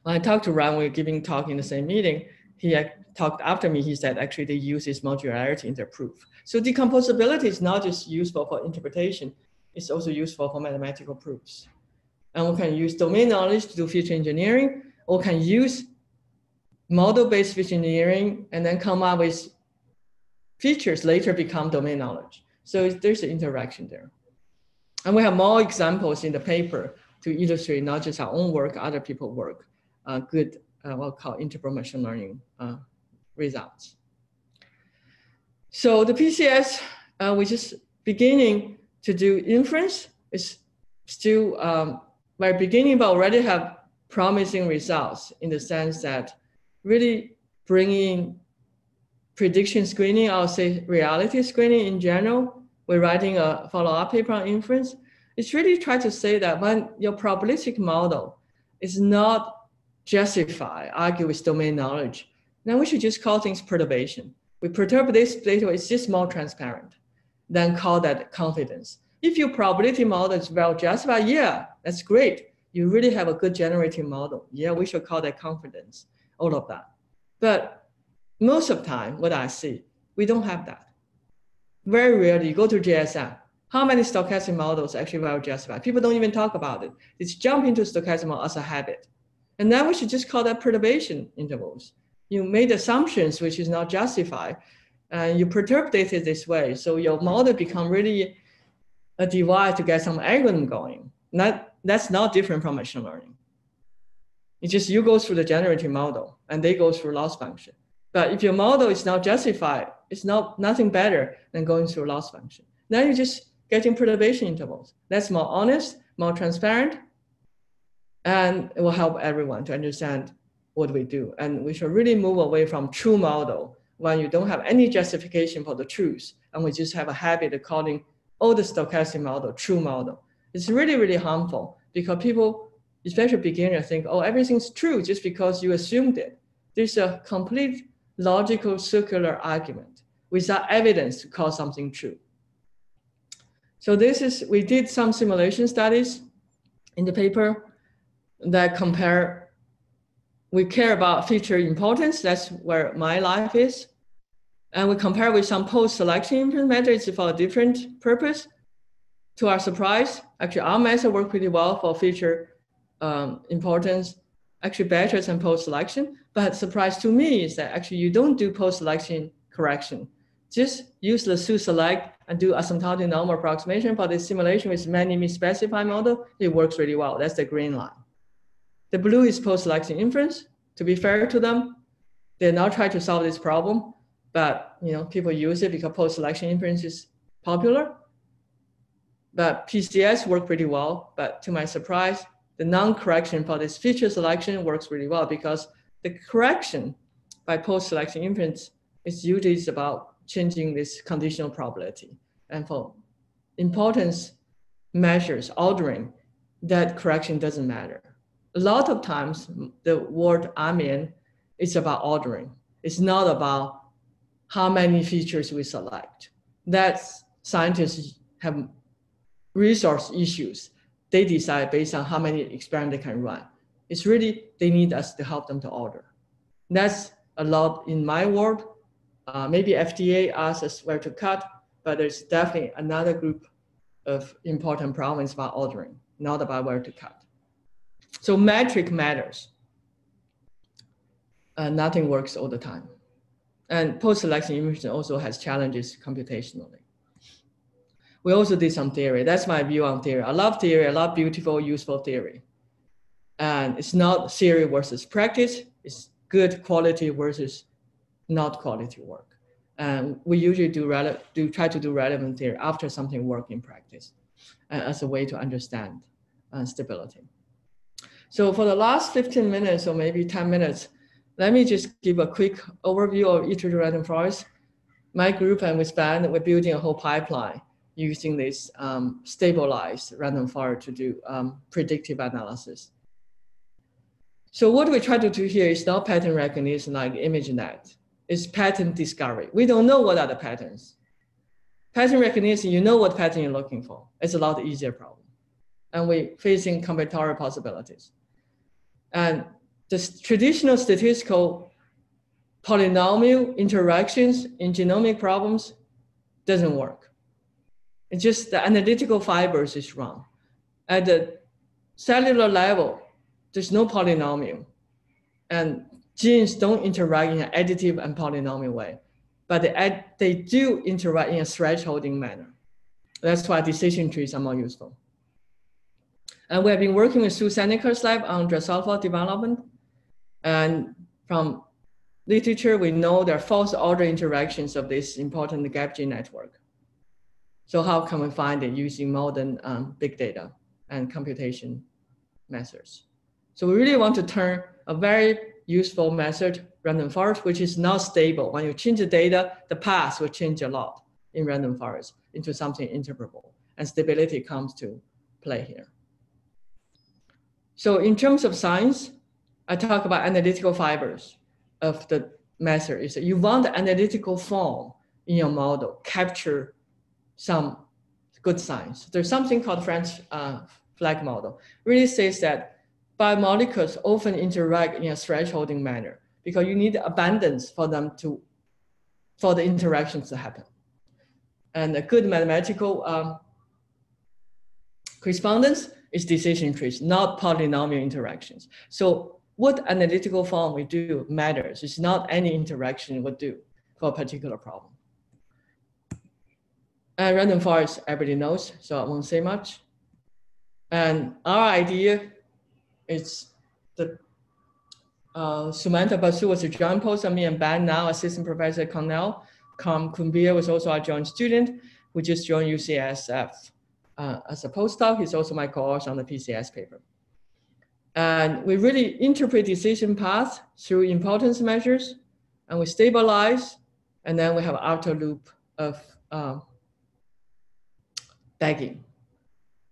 When I talked to Ron, we were giving talk in the same meeting. He talked after me. He said actually they use this modularity in their proof. So decomposability is not just useful for interpretation, it's also useful for mathematical proofs. And we can use domain knowledge to do feature engineering, or can use model-based feature engineering and then come up with features later become domain knowledge. So there's an interaction there. And we have more examples in the paper to illustrate not just our own work, other people's work, good, what we call interpretable machine learning results. So the PCS, we're just beginning to do inference. It's still very beginning, but already have promising results in the sense that really bringing prediction screening, I would say reality screening in general. We're writing a follow-up paper on inference. It's really trying to say that when your probabilistic model is not justified, argue with domain knowledge, then we should just call things perturbation. We perturb this data, it's just more transparent, then call that confidence. If your probability model is well justified, yeah, that's great. You really have a good generative model. Yeah, we should call that confidence, all of that. But most of the time, what I see, we don't have that. Very rarely, you go to JSM, how many stochastic models actually well justified? People don't even talk about it. It's jump into stochastic model as a habit. And then we should just call that perturbation intervals. You made assumptions which is not justified, and you perturb data this way. So your model become really a device to get some algorithm going. That's not different from machine learning. It's just you go through the generative model and they go through loss function. But if your model is not justified, it's nothing better than going through loss function. Now you're just getting perturbation intervals. That's more honest, more transparent, and it will help everyone to understand what we do. And we should really move away from true model when you don't have any justification for the truth, and we just have a habit of calling all the stochastic model true model. It's really, really harmful because people, especially beginners, think, oh, everything's true just because you assumed it. There's a complete logical circular argument without evidence to call something true. So we did some simulation studies in the paper that compare, we care about feature importance, that's where my life is. And we compare with some post-selection inference methods for a different purpose. To our surprise, actually our method worked pretty well for feature importance, actually better than post-selection. But surprise to me is that actually you don't do post-selection correction. Just use the select and do asymptotic normal approximation for the simulation with many misspecified model. It works really well. That's the green line. The blue is post-selection inference. To be fair to them, they're not trying to solve this problem, but people use it because post-selection inference is popular. But PCS worked pretty well. But to my surprise, the non-correction for this feature selection works really well because the correction by post-selection inference is usually about changing this conditional probability. And for importance measures, ordering, that correction doesn't matter. A lot of times, the word I'm in is about ordering. It's not about how many features we select. That's scientists have resource issues. They decide based on how many experiments they can run. It's really, they need us to help them to order. That's a lot in my world. maybe FDA asks us where to cut, but there's definitely another group of important problems about ordering, not about where to cut. So metric matters. Nothing works all the time. And post-selection imaging also has challenges computationally. We also did some theory. That's my view on theory. I love theory. I love beautiful, useful theory. And it's not theory versus practice. It's good quality versus not quality work. And we usually try to do relevant theory after something works in practice as a way to understand stability. So for the last 15 minutes or maybe 10 minutes, let me just give a quick overview of iterative random forest. My group and with Ben, we're building a whole pipeline using this stabilized random forest to do predictive analysis. So what we try to do here is not pattern recognition like ImageNet. It's pattern discovery. We don't know what are the patterns. Pattern recognition, you know what pattern you're looking for. It's a lot easier problem. And we're facing combinatorial possibilities. And the traditional statistical polynomial interactions in genomic problems doesn't work. It's just the analytical fibers is wrong. At the cellular level, there's no polynomial. And genes don't interact in an additive and polynomial way, but they do interact in a thresholding manner. That's why decision trees are more useful. And we have been working with Sue Seneca's lab on Drosophila development. And from literature, we know there are false order interactions of this important gap gene network. So how can we find it using modern big data and computation methods? So we really want to turn a very useful method, random forest, which is not stable. When you change the data, the path will change a lot in random forest into something interpretable. And stability comes to play here. So in terms of science, I talk about analytical fibers of the method. Is that you want the analytical form in your model, capture some good science. There's something called French flag model. Really says that biomolecules often interact in a thresholding manner because you need abundance for them for the interactions to happen. And a good mathematical correspondence is decision trees, not polynomial interactions. So what analytical form we do matters. It's not any interaction we do for a particular problem. And random forest, everybody knows, so I won't say much. And our idea is the Sumanta Basu was a joint post, and me and Ben, now assistant professor at Cornell. Kumbir was also our joint student, who just joined UCSF as a postdoc. He's also my co-author on the PCS paper. And we really interpret decision paths through importance measures, and we stabilize, and then we have outer loop of bagging.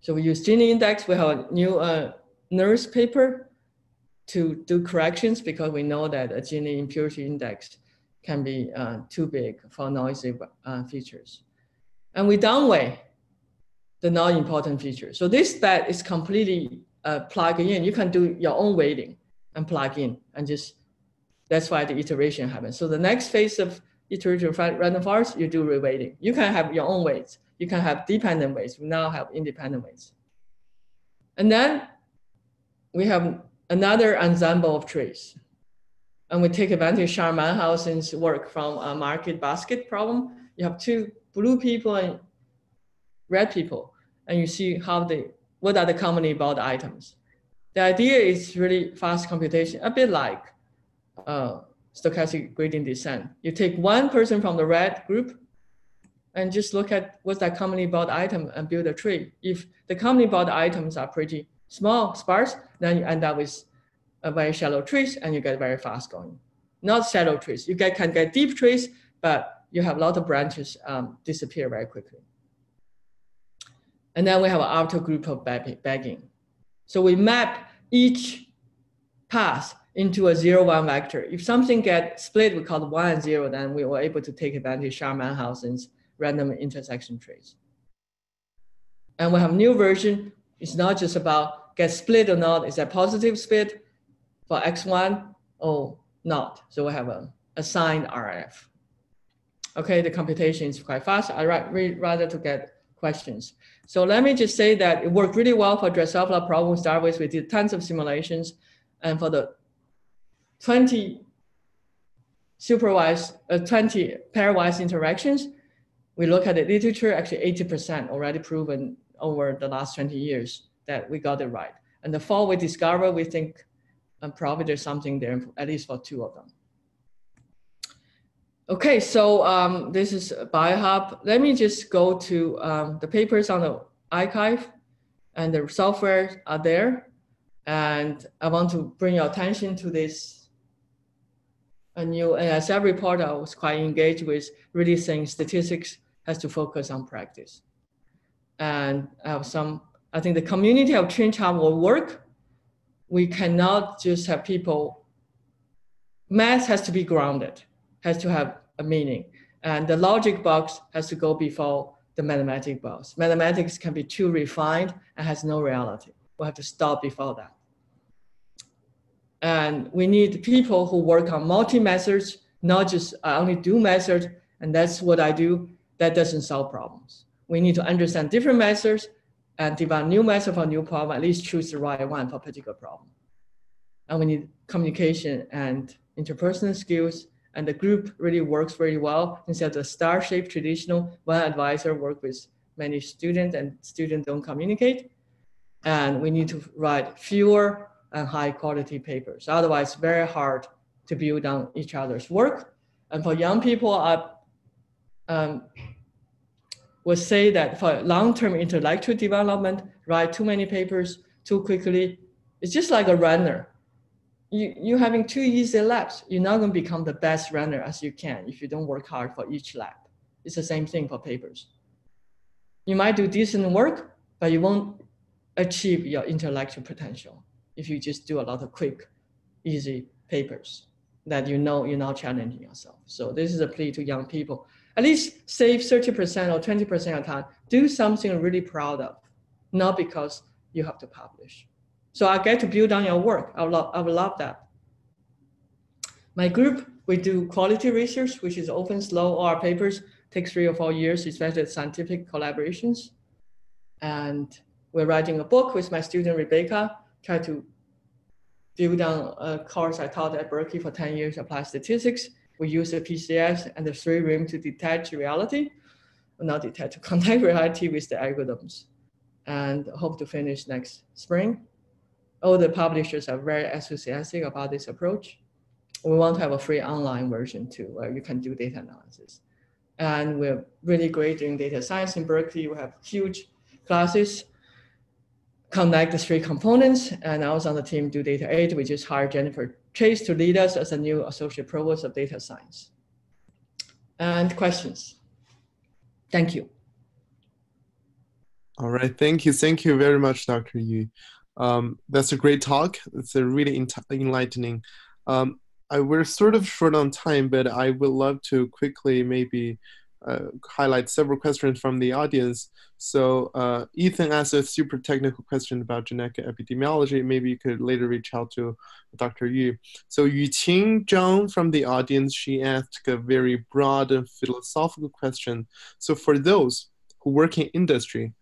So we use Gini index. We have a new nurse paper to do corrections because we know that a Gini impurity index can be too big for noisy features. And we downweigh the non-important features. So this bet is completely plug in. You can do your own weighting and plug in and just, that's why the iteration happens. So the next phase of iterative random forest, you do reweighting. You can have your own weights. You can have dependent weights. We now have independent weights. And then we have another ensemble of trees. And we take advantage of Sharman-Hausen's work from a market basket problem. You have two blue people and red people, and you see how what are the commonly bought items. The idea is really fast computation, a bit like stochastic gradient descent. You take one person from the red group and just look at what's that commonly bought item and build a tree. If the commonly bought items are pretty small, sparse, then you end up with a very shallow trees and you get very fast going. Not shallow trees. You can get deep trees, but you have a lot of branches disappear very quickly. And then we have an outer group of bagging. So we map each path into a 0-1 vector. If something gets split, we call it 1 and 0, then we were able to take advantage of Sharman-Hausen's random intersection trees. And we have a new version. It's not just about get split or not. It's a positive split for X1 or not. So we have a assigned RF. Okay, the computation is quite fast. I rather to get questions. So let me just say that it worked really well for Drosophila problem to start with. We did tons of simulations. And for the 20 supervised, 20 pairwise interactions, we look at the literature, actually 80% already proven over the last 20 years that we got it right. And the fall we discovered, we think probably there's something there, at least for 2 of them. Okay, so this is BioHub. Let me just go to the papers on the archive, and the software are there. And I want to bring your attention to this a new ASF report I was quite engaged with, really saying statistics has to focus on practice. And I think the community of trained child will work. We cannot just have people, math has to be grounded, has to have a meaning. And the logic box has to go before the mathematics box. Mathematics can be too refined and has no reality. We have to stop before that. And we need people who work on multi-methods, not just I only do method, and that's what I do. That doesn't solve problems. We need to understand different methods and develop new method for new problem, at least choose the right one for a particular problem. And we need communication and interpersonal skills, and the group really works very well instead of the star-shaped traditional one advisor work with many students and students don't communicate. And we need to write fewer and high quality papers. Otherwise, very hard to build on each other's work. And for young people, I would say that for long-term intellectual development, write too many papers too quickly, it's just like a runner. You're having too easy laps. You're not going to become the best runner as you can if you don't work hard for each lap. It's the same thing for papers. You might do decent work, but you won't achieve your intellectual potential if you just do a lot of quick, easy papers that you know you're not challenging yourself. So this is a plea to young people. At least save 30% or 20% of time. Do something you're really proud of, not because you have to publish. So I get to build on your work. I would love that. My group, we do quality research, which is often slow. Our papers take 3 or 4 years, especially scientific collaborations. And we're writing a book with my student, Rebecca, try to build on a course I taught at Berkeley for 10 years, applied statistics. We use the PCS and the 3-rim to detect reality, not detect, to contact reality with the algorithms, and hope to finish next spring. All the publishers are very enthusiastic about this approach. We want to have a free online version too, where you can do data analysis. And we're really great doing data science in Berkeley. We have huge classes, connect the 3 components, and I was on the team do data 8. We just hired Jennifer Chase to lead us as a new associate provost of data science. And questions? Thank you. All right, thank you. Thank you very much, Dr. Yu. That's a great talk. It's a really enlightening. We're sort of short on time, but I would love to quickly maybe highlight several questions from the audience. So Ethan asked a super technical question about genetic epidemiology. Maybe you could later reach out to Dr. Yu. So Yuqing Zhang from the audience, she asked a very broad and philosophical question. So for those who work in industry,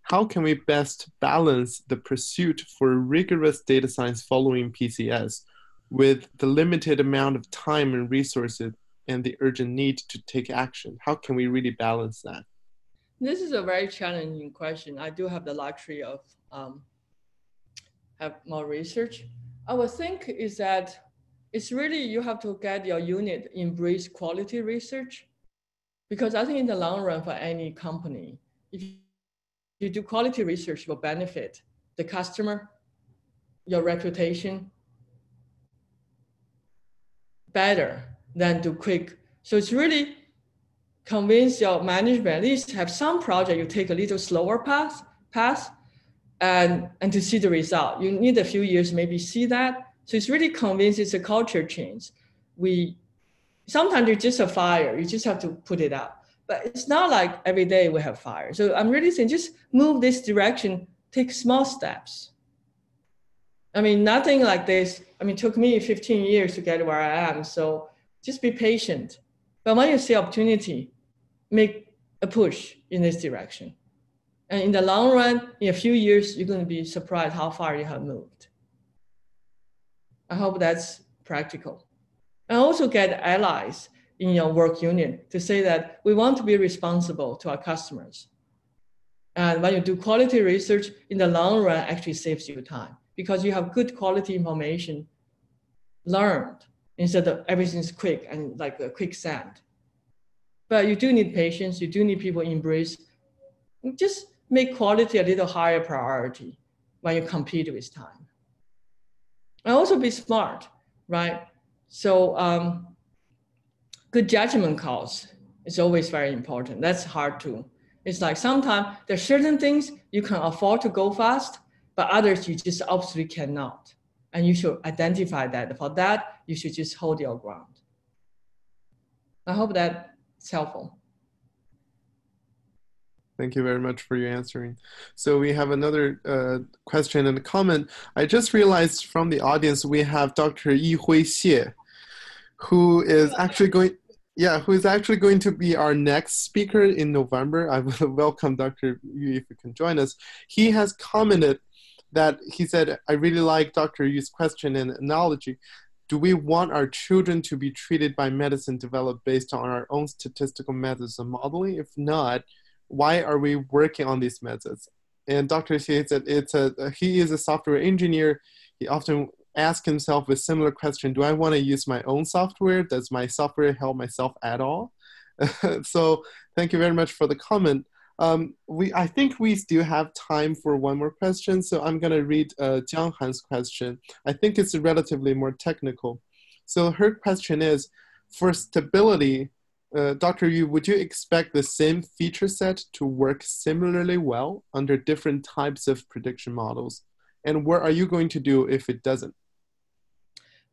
how can we best balance the pursuit for rigorous data science following PCS with the limited amount of time and resources and the urgent need to take action? How can we really balance that? This is a very challenging question. I do have the luxury of have more research. I would think is that it's really, you have to get your unit embrace quality research, because I think in the long run for any company, if you do quality research, will benefit the customer, your reputation better than do quick. So it's really convince your management, at least have some project you take a little slower path and to see the result. You need a few years maybe see that. So it's really convinced it's a culture change. Sometimes it's just a fire, you just have to put it out. But it's not like every day we have fire. So I'm really saying just move this direction, take small steps. I mean, nothing like this. I mean, it took me 15 years to get where I am. So just be patient But when you see opportunity, make a push in this direction. And in the long run, in a few years, you're going to be surprised how far you have moved. I hope that's practical. And also get allies in your work unit to say that we want to be responsible to our customers. And when you do quality research, in the long run, actually saves you time because you have good quality information learned instead of everything's quick and like a quicksand. But you do need patience. You do need people embrace. Just make quality a little higher priority when you compete with time. And also be smart, right? So good judgment calls is always very important. That's hard too. It's like sometimes there's certain things you can afford to go fast, but others you just absolutely cannot. And you should identify that. For that, you should just hold your ground. I hope that's helpful. Thank you very much for your answering. So we have another question and a comment. I just realized from the audience we have Dr. Yihui Xie, who is actually going to be our next speaker in November. I will welcome Dr. Yu if you can join us. He has commented that he said, I really like Dr. Yu's question and analogy. Do we want our children to be treated by medicine developed based on our own statistical methods of modeling? If not, why are we working on these methods? And Dr. Xie said he is a software engineer. He often asks himself a similar question, do I want to use my own software? Does my software help myself at all? So thank you very much for the comment. I think we still have time for one more question, so I'm going to read Jiang Han's question. I think it's relatively more technical. So her question is, for stability, Dr. Yu, would you expect the same feature set to work similarly well under different types of prediction models? And what are you going to do if it doesn't?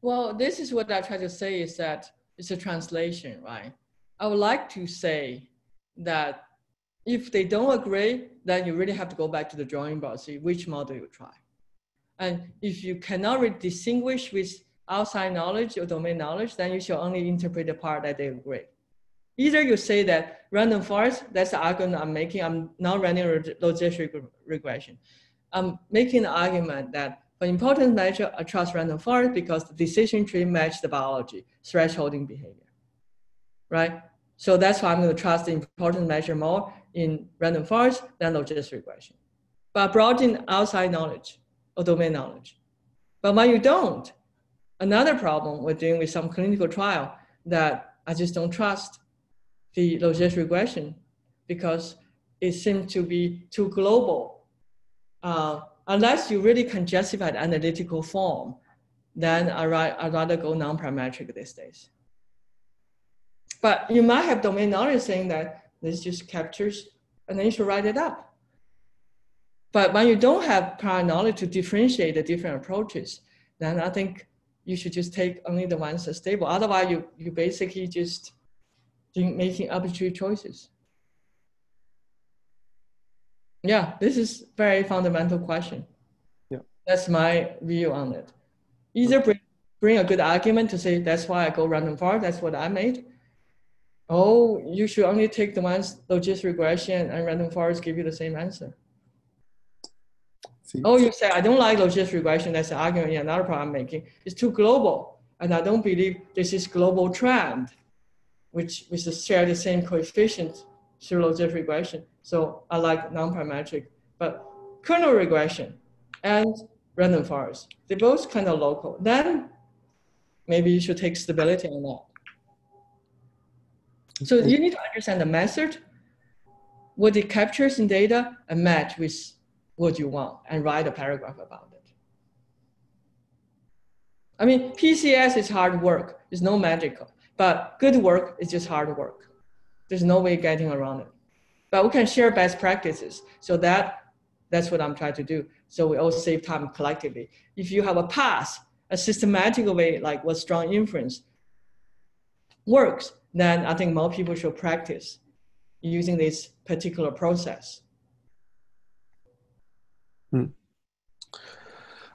Well, this is what I try to say is that it's a translation, right? I would like to say that if they don't agree, then you really have to go back to the drawing board, see which model you try. And if you cannot really distinguish with outside knowledge or domain knowledge, then you should only interpret the part that they agree. Either you say that random forest, that's the argument I'm making. I'm not running a logistic regression. I'm making the argument that for important measure, I trust random forest because the decision tree match the biology, thresholding behavior, right? So that's why I'm going to trust the important measure more in random forest than logistic regression. But brought in outside knowledge or domain knowledge. But when you don't, another problem we're doing with some clinical trial that I just don't trust the logistic regression because it seems to be too global. Unless you really can justify the analytical form, then I'd rather go non-parametric these days. But you might have domain knowledge saying that this just captures, and then you should write it up. But when you don't have prior knowledge to differentiate the different approaches, then I think you should just take only the ones that are stable. Otherwise, you basically just making arbitrary choices. Yeah, this is very fundamental question. Yeah. That's my view on it. Either bring a good argument to say, that's why I go random forest, that's what I made. Oh, you should only take the ones logistic regression and random forest give you the same answer. See. Oh, you say, I don't like logistic regression, that's the argument, yeah, another problem I'm making. It's too global, and I don't believe this is global trend, which share the same coefficient through logistic regression. So I like non-parametric, but kernel regression and random forest, they're both kind of local. Then maybe you should take stability on that. So you need to understand the method, what it captures in data, and match with what you want, and write a paragraph about it. I mean, PCS is hard work. It's no magical. But good work is just hard work. There's no way getting around it. But we can share best practices. So that's what I'm trying to do. So we all save time collectively. If you have a path, a systematic way, like what strong inference works, then I think more people should practice using this particular process.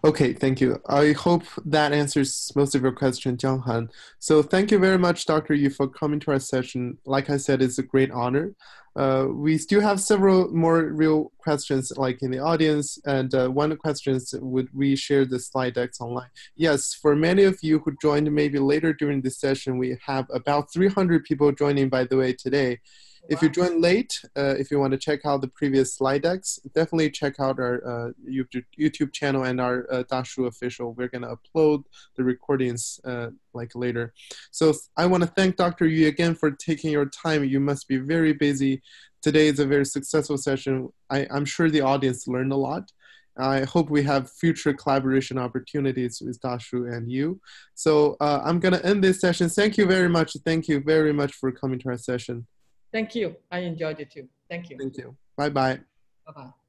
Okay, thank you. I hope that answers most of your question, Jianghan. So thank you very much, Dr. Yu, for coming to our session. Like I said, it's a great honor. We still have several more real questions like in the audience, and one of the questions, would we share the slide decks online? Yes, for many of you who joined maybe later during this session, we have about 300 people joining, by the way, today. If you joined late, if you want to check out the previous slide decks, definitely check out our YouTube channel and our Dashu official. We're going to upload the recordings like later. So I want to thank Dr. Yu again for taking your time. You must be very busy. Today is a very successful session. I'm sure the audience learned a lot. I hope we have future collaboration opportunities with Dashu and you. So I'm going to end this session. Thank you very much. Thank you very much for coming to our session. Thank you. I enjoyed it too. Thank you. Thank you. Bye-bye. Bye-bye.